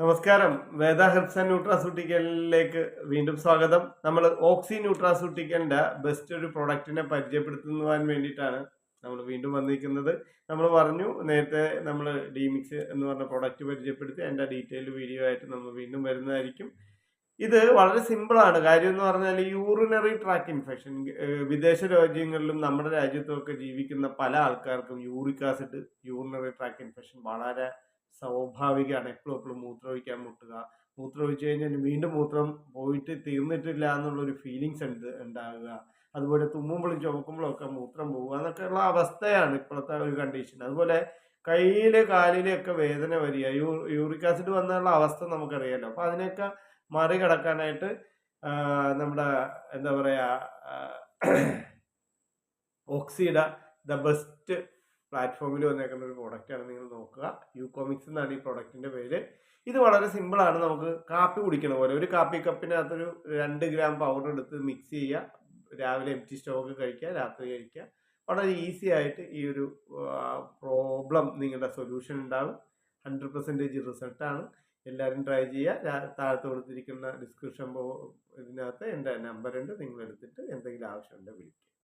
നമസ്കാരം. വേദ herbs and ന്യൂട്രാസ്യൂട്ടിക്കലിലേക്ക് വീണ്ടും സ്വാഗതം. നമ്മൾ ഓക്സി ന്യൂട്രാസ്യൂട്ടിക്കലിന്റെ ബെസ്റ്റ് ഒരു പ്രൊഡക്റ്റിനെ പരിചയപ്പെടുത്തുവാൻ വേണ്ടിയിട്ടാണ് നമ്മൾ വീണ്ടും വന്നിരിക്കുന്നത്. നമ്മൾ പറഞ്ഞു നേരത്തെ നമ്മൾ ഡിമിക്സ് എന്ന് പറഞ്ഞ പ്രൊഡക്റ്റ് പരിചയപ്പെടുത്തി അതിൻ്റെ ഡീറ്റെയിൽഡ് വീഡിയോ ആയിട്ട് നമ്മൾ വീണ്ടും വരുന്നതായിരിക്കും. ഇത് വളരെ സിമ്പിളാണ്. കാര്യം എന്ന് പറഞ്ഞാൽ യൂറിനറി ട്രാക്ട് ഇൻഫെക്ഷൻ വിദേശ രാജ്യങ്ങളിലും നമ്മുടെ രാജ്യത്തുമൊക്കെ ജീവിക്കുന്ന പല ആൾക്കാർക്കും uric acid, urinary tract infection വളരെ സ്വാഭാവികമാണ്. എപ്പോഴും എപ്പോഴും മൂത്രമൊഴിക്കാൻ മുട്ടുക, മൂത്രമൊഴിച്ച് കഴിഞ്ഞാൽ വീണ്ടും മൂത്രം പോയിട്ട് തീർന്നിട്ടില്ല എന്നുള്ളൊരു ഫീലിങ്സ് ഉണ്ടാകുക, അതുപോലെ തുമ്മുമ്പോഴും ചുമക്കുമ്പോഴും ഒക്കെ മൂത്രം പോവുക എന്നൊക്കെയുള്ള അവസ്ഥയാണ് ഇപ്പോഴത്തെ ഒരു കണ്ടീഷൻ. അതുപോലെ കയ്യില് കാലിലൊക്കെ വേദന വരിക, യൂറിക് ആസിഡ് വന്നുള്ള അവസ്ഥ നമുക്കറിയാലോ. അപ്പൊ അതിനെയൊക്കെ മറികടക്കാനായിട്ട് നമ്മുടെ എന്താ പറയാ ഓക്സിയുടെ ദ ബെസ്റ്റ് പ്ലാറ്റ്ഫോമിൽ വന്നേക്കുന്ന ഒരു പ്രോഡക്റ്റാണ്. നിങ്ങൾ നോക്കുക, യൂകോമിക്സ് എന്നാണ് ഈ പ്രോഡക്റ്റിന്റെ പേര്. ഇത് വളരെ സിമ്പിളാണ്. നമുക്ക് കാപ്പി കുടിക്കണ പോലെ ഒരു കാപ്പി കപ്പിനകത്തൊരു 2 ഗ്രാം പൗഡർ എടുത്ത് മിക്സ് ചെയ്യുക, രാവിലെ എംറ്റി സ്റ്റോക്ക് കഴിക്കുക, രാത്രി കഴിക്കുക. വളരെ ഈസി ആയിട്ട് ഈ ഒരു പ്രോബ്ലം നിങ്ങളുടെ സൊല്യൂഷൻ ഉണ്ടാകും. 100% റിസൾട്ടാണ്. എല്ലാവരും ട്രൈ ചെയ്യുക. താഴത്ത് കൊടുത്തിരിക്കുന്ന ഡിസ്ക്രിപ്ഷൻ ഇതിനകത്ത് എൻ്റെ നമ്പർ ഉണ്ട്. നിങ്ങൾ എടുത്തിട്ട് എന്തെങ്കിലും ആവശ്യമുണ്ടെങ്കിൽ വിളിക്കുക.